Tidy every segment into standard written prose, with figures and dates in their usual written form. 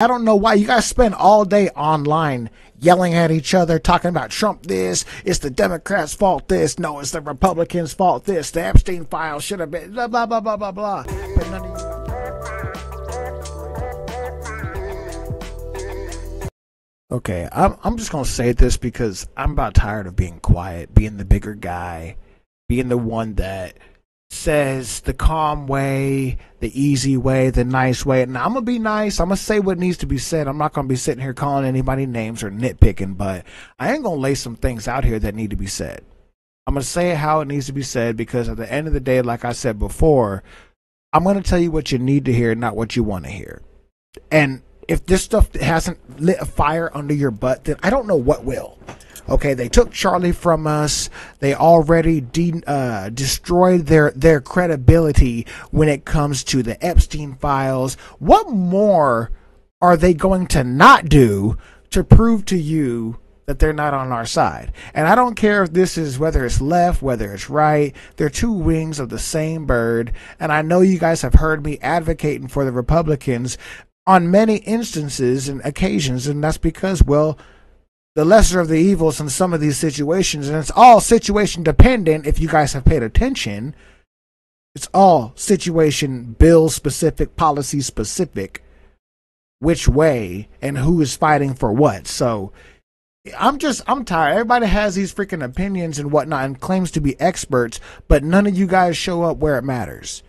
I don't know why you guys spend all day online yelling at each other, talking about Trump this, it's the Democrats' fault this, no, it's the Republicans' fault this, the Epstein file should have been, blah, blah, blah, blah, blah, blah. But none of you... Okay, I'm just going to say this because I'm about tired of being quiet, being the bigger guy, being the one that says the calm way, the easy way, the nice way. And I'm going to be nice. I'm going to say what needs to be said. I'm not going to be sitting here calling anybody names or nitpicking, but I ain't going to lay some things out here that need to be said. I'm going to say how it needs to be said because at the end of the day, like I said before, I'm going to tell you what you need to hear, not what you want to hear. And if this stuff hasn't lit a fire under your butt, then I don't know what will. Okay, they took Charlie from us. They already destroyed their credibility when it comes to the Epstein files. What more are they going to not do to prove to you that they're not on our side? And I don't care if this is whether it's left, whether it's right. They're two wings of the same bird. And I know you guys have heard me advocating for the Republicans on many instances and occasions, and that's because, well, the lesser of the evils in some of these situations, and it's all situation dependent. If you guys have paid attention, it's all situation, bill specific, policy specific, which way and who is fighting for what. So I'm tired. Everybody has these freaking opinions and whatnot and claims to be experts, but none of you guys show up where it matters.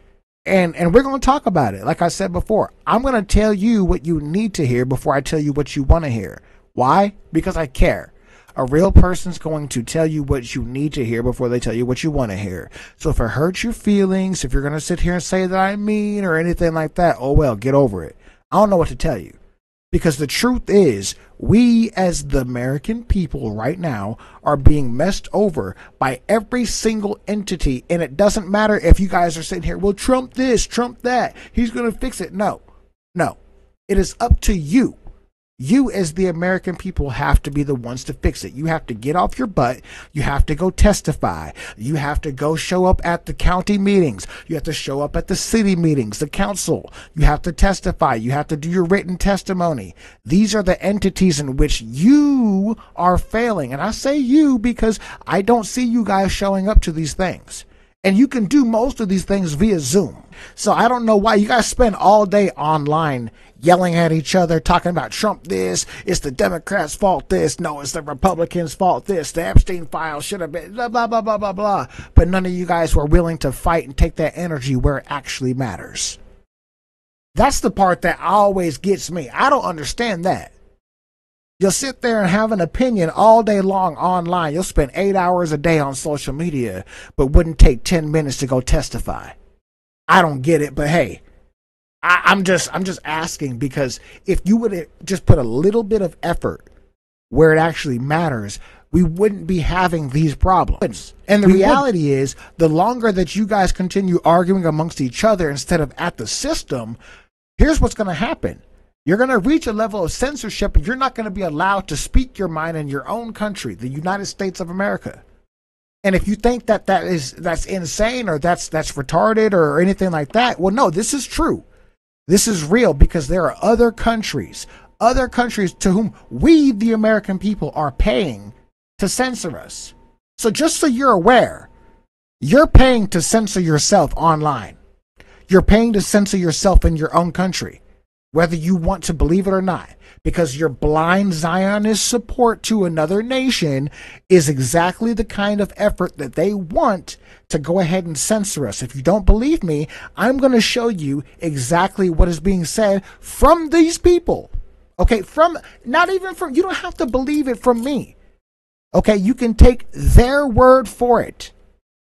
And we're going to talk about it. Like I said before, I'm going to tell you what you need to hear before I tell you what you want to hear. Why? Because I care. A real person's going to tell you what you need to hear before they tell you what you want to hear. So if it hurts your feelings, if you're going to sit here and say that I'm mean or anything like that, oh well, get over it. I don't know what to tell you. Because the truth is, we as the American people right now are being messed over by every single entity. And it doesn't matter if you guys are sitting here, well, Trump this, Trump that, he's going to fix it. No. It is up to you. You as the American people have to be the ones to fix it. You have to get off your butt. You have to go testify. You have to go show up at the county meetings. You have to show up at the city meetings, the council. You have to testify. You have to do your written testimony. These are the entities in which you are failing. And I say you because I don't see you guys showing up to these things. And you can do most of these things via Zoom. So I don't know why you guys spend all day online yelling at each other, talking about Trump this, it's the Democrats' fault this, no, it's the Republicans' fault this, the Epstein file should have been, blah, blah, blah, blah, blah, blah. But none of you guys were willing to fight and take that energy where it actually matters. That's the part that always gets me. I don't understand that. You'll sit there and have an opinion all day long online. You'll spend 8 hours a day on social media, but wouldn't take 10 minutes to go testify. I don't get it, but hey, I'm just asking because if you would just put a little bit of effort where it actually matters, we wouldn't be having these problems. And the reality is, the longer that you guys continue arguing amongst each other instead of at the system, here's what's going to happen. You're going to reach a level of censorship and you're not going to be allowed to speak your mind in your own country, the United States of America. And if you think that that's insane or that's retarded or anything like that, well, no, this is true. This is real because there are other countries to whom we, the American people, are paying to censor us. So just so you're aware, you're paying to censor yourself online. You're paying to censor yourself in your own country, whether you want to believe it or not, because your blind Zionist support to another nation is exactly the kind of effort that they want to go ahead and censor us. If you don't believe me, I'm going to show you exactly what is being said from these people. Okay, not even from, you don't have to believe it from me. Okay, you can take their word for it.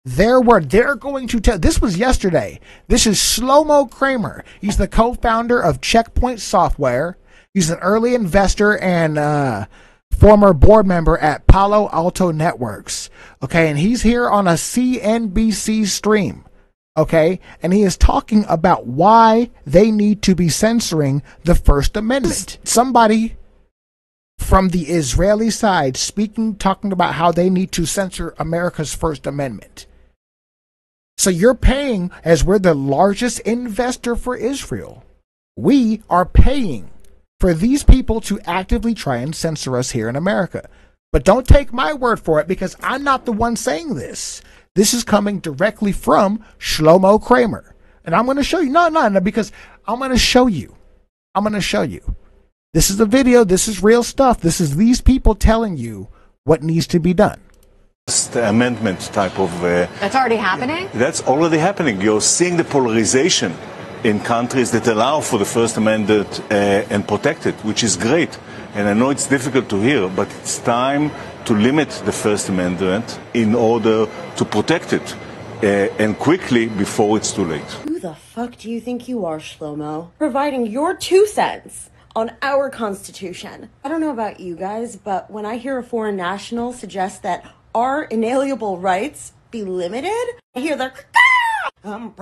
Their word. They're going to tell. This was yesterday. This is Shlomo Kramer. He's the co-founder of Checkpoint Software. He's an early investor and former board member at Palo Alto Networks. Okay, and he's here on a CNBC stream. Okay, and he is talking about why they need to be censoring the First Amendment. Somebody from the Israeli side talking about how they need to censor America's First Amendment. So you're paying, as we're the largest investor for Israel, we are paying for these people to actively try and censor us here in America. But don't take my word for it, because I'm not the one saying this. This is coming directly from Shlomo Kramer. And I'm going to show you. No, because I'm going to show you. I'm going to show you. This is a video. This is real stuff. This is these people telling you what needs to be done. The amendment type of... That's already happening? That's already happening. You're seeing the polarization in countries that allow for the First Amendment and protect it, which is great. And I know it's difficult to hear, but it's time to limit the First Amendment in order to protect it, and quickly before it's too late. Who the fuck do you think you are, Shlomo? Providing your 2 cents on our Constitution. I don't know about you guys, but when I hear a foreign national suggest that our inalienable rights be limited, I hear the I'm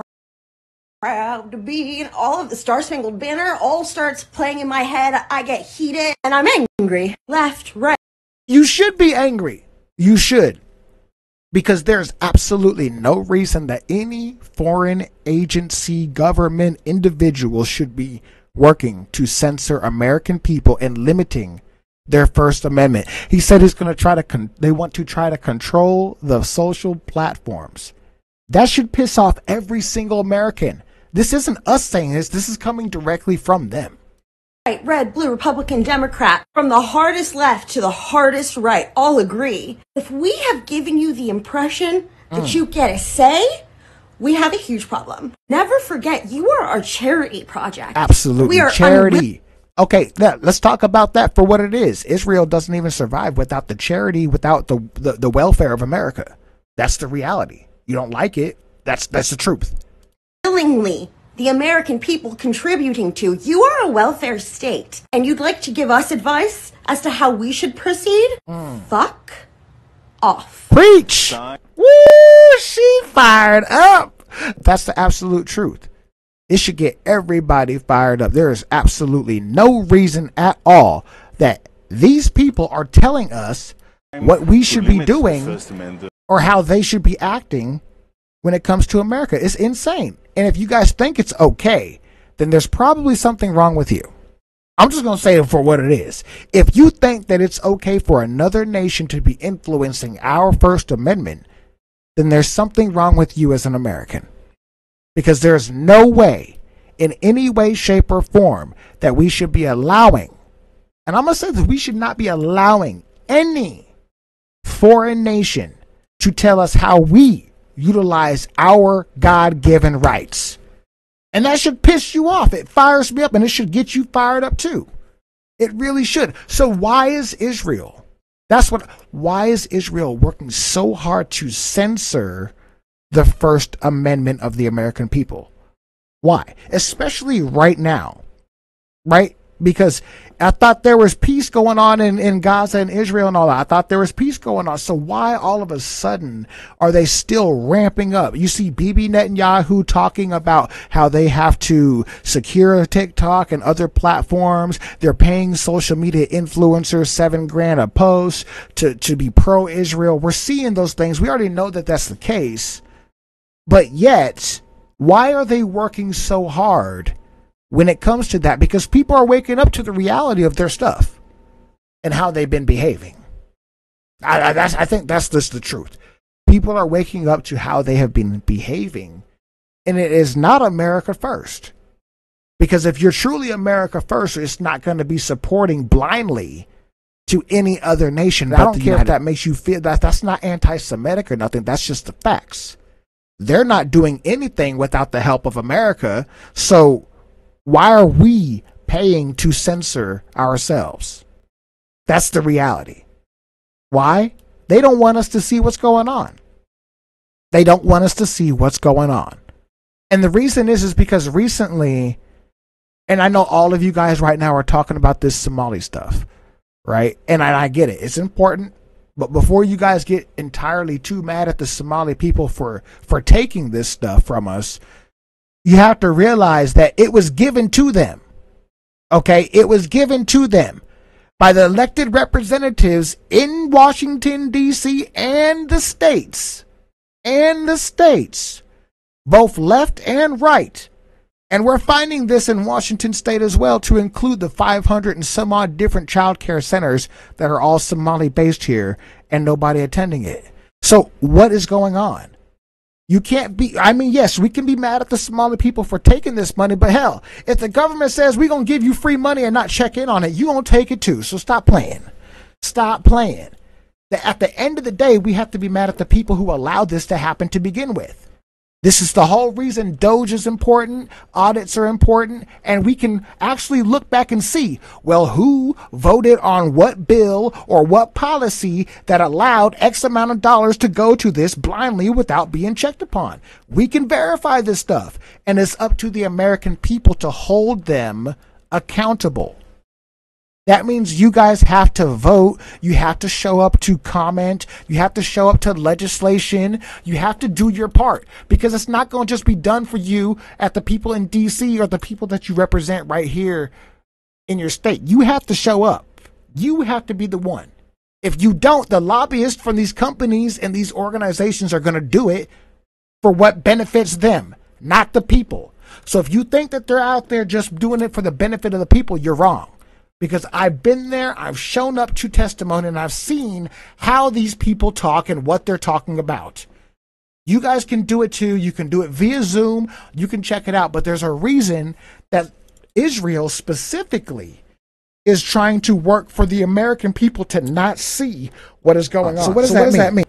proud to be, and all of the Star-Spangled Banner all starts playing in my head. I get heated, and I'm angry. Left, right. You should be angry. You should. Because there's absolutely no reason that any foreign agency, government, individual should be working to censor American people and limiting their First Amendment. He said he's going to try to, they want to try to control the social platforms. That should piss off every single American. This isn't us saying this. This is coming directly from them. Right, red, blue, Republican, Democrat, from the hardest left to the hardest right, all agree. If we have given you the impression that you get a say, we have a huge problem. Never forget, you are our charity project. Absolutely, we are charity. Okay, now let's talk about that for what it is. Israel doesn't even survive without the charity, without the welfare of America. That's the reality. You don't like it, that's the truth. Willingly, the American people contributing to. You are a welfare state, and you'd like to give us advice as to how we should proceed? Fuck off. Preach! Woo! She fired up! That's the absolute truth. It should get everybody fired up. There is absolutely no reason at all that these people are telling us what we should be doing or how they should be acting when it comes to America. It's insane. And if you guys think it's okay, then there's probably something wrong with you. I'm just going to say it for what it is. If you think that it's okay for another nation to be influencing our First Amendment, then there's something wrong with you as an American. Because there's no way, in any way, shape, or form, that we should be allowing, and I'm going to say that we should not be allowing any foreign nation to tell us how we utilize our God-given rights. And that should piss you off. It fires me up, and it should get you fired up too. It really should. So why is Israel? Why is Israel working so hard to censor the First Amendment of the American people? Why? Especially right now, right? Because I thought there was peace going on in Gaza and Israel and all that. I thought there was peace going on. So why all of a sudden are they still ramping up? You see Bibi Netanyahu talking about how they have to secure TikTok and other platforms. They're paying social media influencers $7,000 a post to be pro-Israel. We're seeing those things. We already know that that's the case. But yet, why are they working so hard when it comes to that? Because people are waking up to the reality of their stuff and how they've been behaving. I think that's just the truth. People are waking up to how they have been behaving, and it is not America first. Because if you're truly America first, it's not going to be supporting blindly to any other nation. I don't care if that makes you feel that that's not anti-Semitic or nothing. That's just the facts. They're not doing anything without the help of America. So why are we paying to censor ourselves? That's the reality. Why? They don't want us to see what's going on. They don't want us to see what's going on. And the reason is because recently, and I know all of you guys right now are talking about this Somali stuff, right? And I get it. It's important. But before you guys get entirely too mad at the Somali people for taking this stuff from us, you have to realize that it was given to them. Okay? It was given to them by the elected representatives in Washington, D.C. and the states. Both left and right. And we're finding this in Washington State as well, to include the 500 and some odd different childcare centers that are all Somali-based here and nobody attending it. So what is going on? You can't be, I mean, yes, we can be mad at the Somali people for taking this money, but hell, if the government says we're going to give you free money and not check in on it, you're going to take it too. So stop playing. Stop playing. At the end of the day, we have to be mad at the people who allowed this to happen to begin with. This is the whole reason Doge is important, audits are important, and we can actually look back and see, well, who voted on what bill or what policy that allowed X amount of dollars to go to this blindly without being checked upon. We can verify this stuff, and it's up to the American people to hold them accountable. That means you guys have to vote. You have to show up to comment. You have to show up to legislation. You have to do your part, because it's not going to just be done for you at the people in D.C. or the people that you represent right here in your state. You have to show up. You have to be the one. If you don't, the lobbyists from these companies and these organizations are going to do it for what benefits them, not the people. So if you think that they're out there just doing it for the benefit of the people, you're wrong. Because I've been there, I've shown up to testimony, and I've seen how these people talk and what they're talking about. You guys can do it too. You can do it via Zoom. You can check it out. But there's a reason that Israel specifically is trying to work for the American people to not see what is going on. So what does that mean?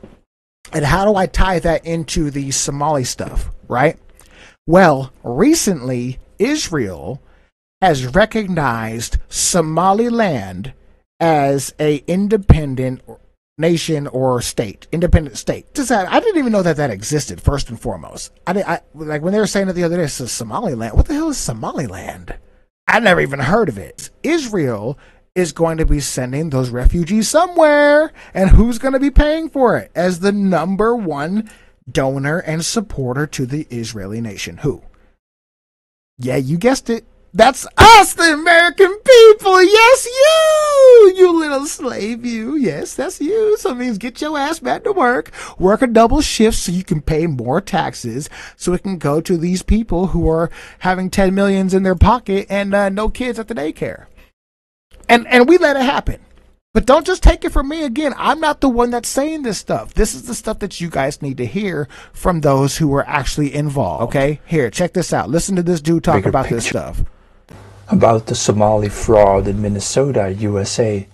And how do I tie that into the Somali stuff, right? Well, recently, Israel has recognized Somaliland as a independent nation or state, independent state. I didn't even know that existed, first and foremost. I like when they were saying it the other day, it says Somaliland. What the hell is Somaliland? I never even heard of it. Israel is going to be sending those refugees somewhere, and who's going to be paying for it as the number one donor and supporter to the Israeli nation? Who? Yeah, you guessed it. That's us, the American people. Yes, you little slave, you. Yes, that's you. So it means get your ass back to work a double shift so you can pay more taxes, so it can go to these people who are having 10 millions in their pocket and no kids at the daycare. And we let it happen. But don't just take it from me. Again, I'm not the one that's saying this stuff. This is the stuff that you guys need to hear from those who are actually involved. Okay? Here, check this out. Listen to this dude talk about this stuff. About the Somali fraud in Minnesota, USA.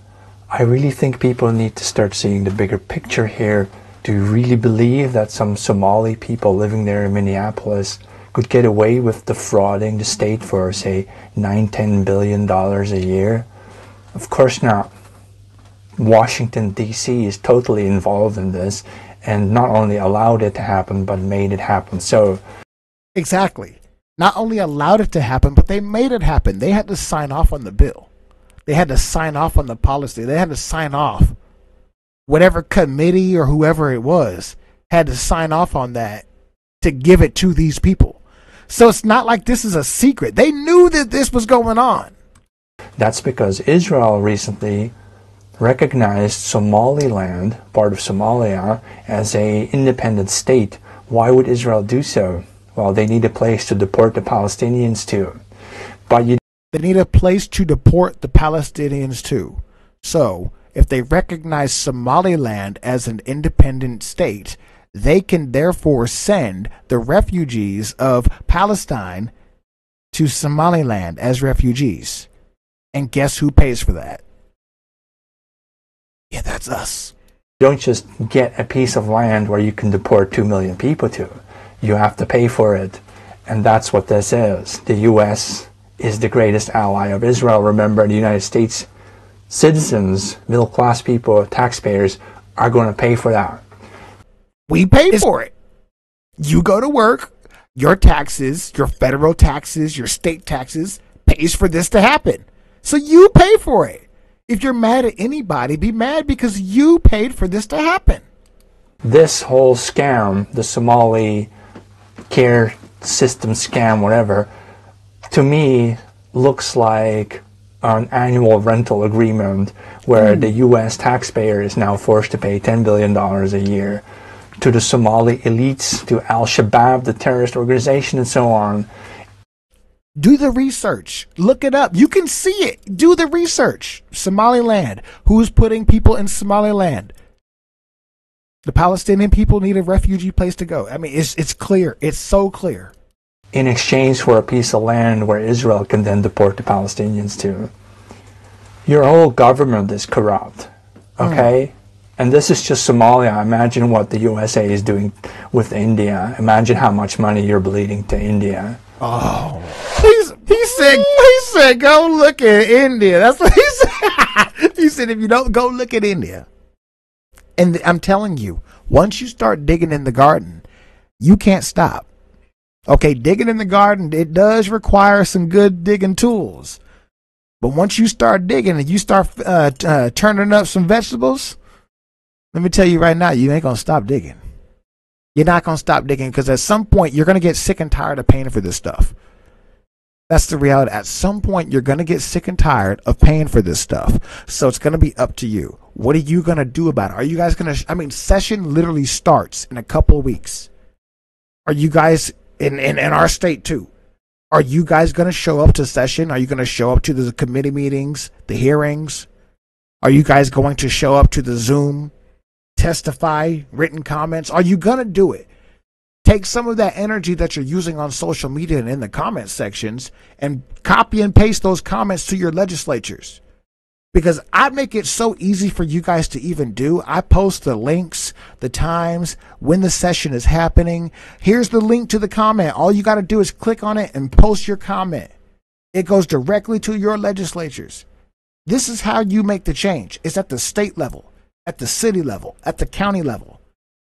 I really think people need to start seeing the bigger picture here. Do you really believe that some Somali people living there in Minneapolis could get away with defrauding the state for, say, $9–10 billion a year? Of course not. Washington D.C. is totally involved in this, and not only allowed it to happen, but made it happen. So exactly. Not only allowed it to happen, but they made it happen. They had to sign off on the bill. They had to sign off on the policy. They had to sign off. Whatever committee or whoever it was had to sign off on that to give it to these people. So it's not like this is a secret. They knew that this was going on. That's because Israel recently recognized Somaliland, part of Somalia, as an independent state. Why would Israel do so? Well, they need a place to deport the Palestinians to. But they need a place to deport the Palestinians to. So, if they recognize Somaliland as an independent state, they can therefore send the refugees of Palestine to Somaliland as refugees. And guess who pays for that? Yeah, that's us. You don't just get a piece of land where you can deport 2 million people to. You have to pay for it. And that's what this is. The U.S. is the greatest ally of Israel. Remember, the United States citizens, middle-class people, taxpayers, are going to pay for that. We pay for it. You go to work, your taxes, your federal taxes, your state taxes, pays for this to happen. So you pay for it. If you're mad at anybody, be mad because you paid for this to happen. This whole scam, the Somali care system scam, whatever, to me looks like an annual rental agreement where the U.S. taxpayer is now forced to pay $10 billion a year to the Somali elites, to Al-Shabaab, the terrorist organization, and so on. Do the research. Look it up. You can see it. Do the research. Somaliland. Who's putting people in Somaliland? The Palestinian people need a refugee place to go. I mean, it's clear. It's so clear. In exchange for a piece of land where Israel can then deport the Palestinians to. Your whole government is corrupt. Okay? And this is just Somalia. Imagine what the USA is doing with India. Imagine how much money you're bleeding to India. Oh. He said, go look at India. That's what he said. He said, if you don't, go look at India. And I'm telling you, once you start digging in the garden, you can't stop. Okay, digging in the garden, it does require some good digging tools. But once you start digging and you start turning up some vegetables, let me tell you right now, you ain't going to stop digging. You're not going to stop digging because at some point, you're going to get sick and tired of paying for this stuff. That's the reality. At some point, you're going to get sick and tired of paying for this stuff. So it's going to be up to you. What are you going to do about it? Are you guys going to, session literally starts in a couple of weeks. Are you guys, in our state too, are you guys going to show up to session? Are you going to show up to the committee meetings, the hearings? Are you guys going to show up to the Zoom, testify, written comments? Are you going to do it? Take some of that energy that you're using on social media and in the comment sections and copy and paste those comments to your legislatures. Because I make it so easy for you guys to even do. I post the links, the times, when the session is happening. Here's the link to the comment. All you got to do is click on it and post your comment. It goes directly to your legislatures. This is how you make the change. It's at the state level, at the city level, at the county level.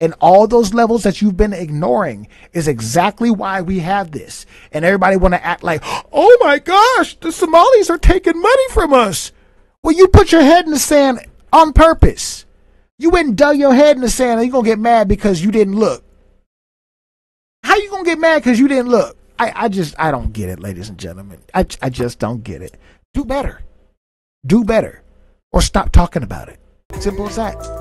And all those levels that you've been ignoring is exactly why we have this. And everybody want to act like, oh my gosh, the Somalis are taking money from us. Well, you put your head in the sand on purpose. You went and dug your head in the sand and you're going to get mad because you didn't look. How you going to get mad because you didn't look? I don't get it, ladies and gentlemen. I just don't get it. Do better. Do better. Or stop talking about it. Simple as that.